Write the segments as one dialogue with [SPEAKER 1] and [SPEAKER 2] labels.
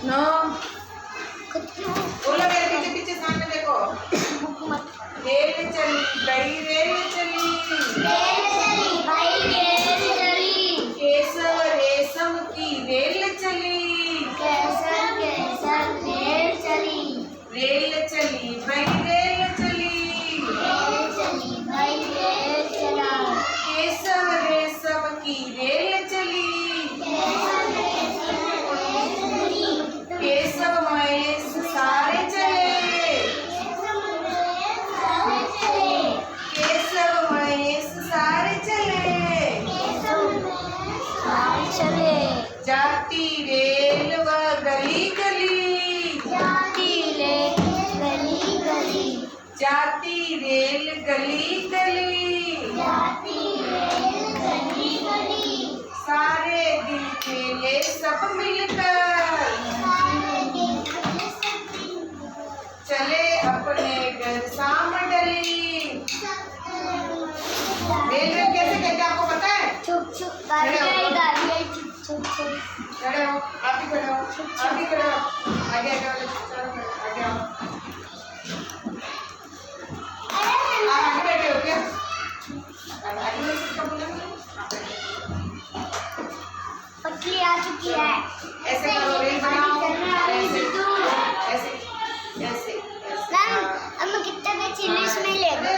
[SPEAKER 1] No बोलो मेरे पीछे पीछे सामने देखो। रेल चली भाई रेल चली केसव रेशम की रेल चली रेल चली भाई रेल चली केसव रेशम की रेल चली केसव महेश सारे चले केसव महेश सारे चले जाती रेल व गली गली जाती रेल गली गली सारे दिन खेले सब मिलकर चले अपने घर सामडली। रेलवे कैसे कहते हैं आपको पता है? खड़े हो आप भी खड़े हो आप भी खड़े हो आगे आगे वाले चलो आगे आओ आप आगे बैठे हो क्या? आगे में किसका बोलेंगे?
[SPEAKER 2] पतली आ चुकी है।
[SPEAKER 1] ऐसे करो रेल बनाओ ऐसे ऐसे ऐसे
[SPEAKER 2] हम कितने के चिल्लिस में ले गए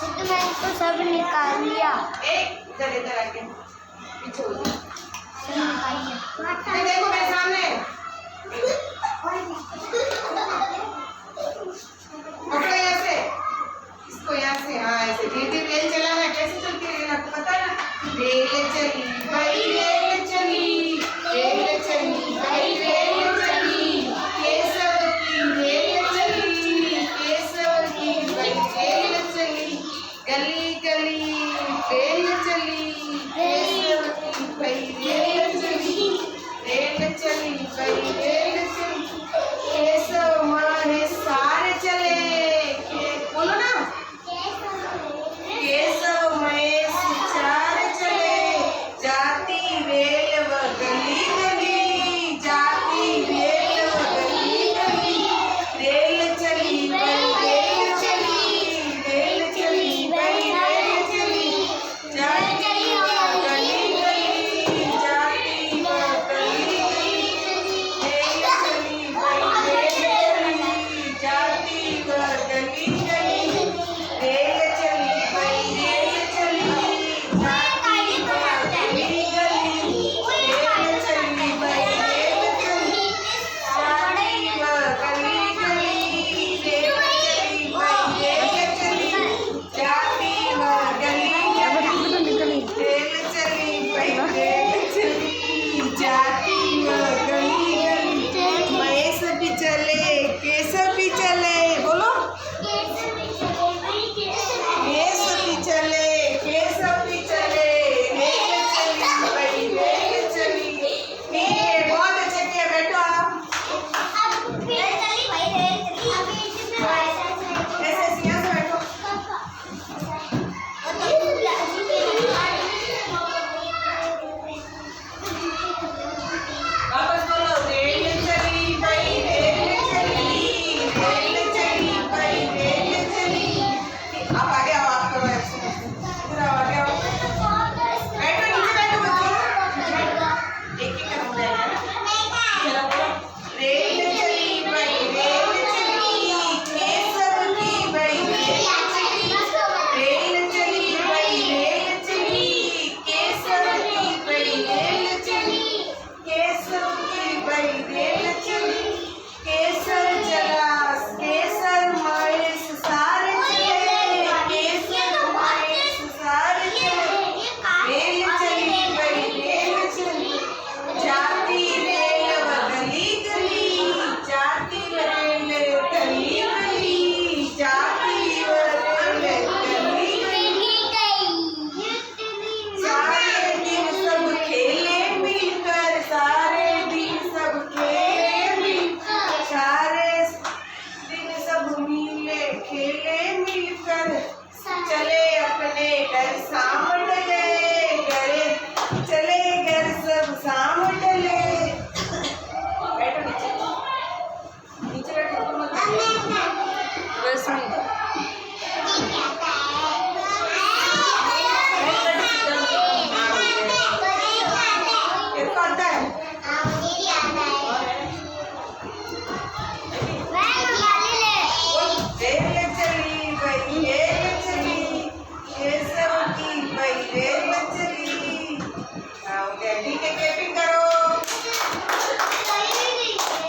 [SPEAKER 2] तो मैं इसको सब निकाल लिया।
[SPEAKER 1] इधर इधर आके पीछे हो जाओ।
[SPEAKER 2] ये
[SPEAKER 1] देखो मेरे सामने पकड़ो ऐसे इसको यहाँ से हाँ ऐसे धीरे धीरे रेल चला है। कैसे चलती है रेल आपको पता है ना? रेल चली भाई रेल चली भाई रेल चली केसव की रेल चली केसव की भाई रेल चली गली गली रेल चली केसव की भाई रेल चली भाई रेल चली केसव महेश सारे चले बोलो ना केसव महेश चार चले जाती रेल व गली गली जाती रेल व गली गली रेल चली भाई रेल चली भाई रेल चली जाती व गली गली जाती व गली गली रेल
[SPEAKER 3] 10वीं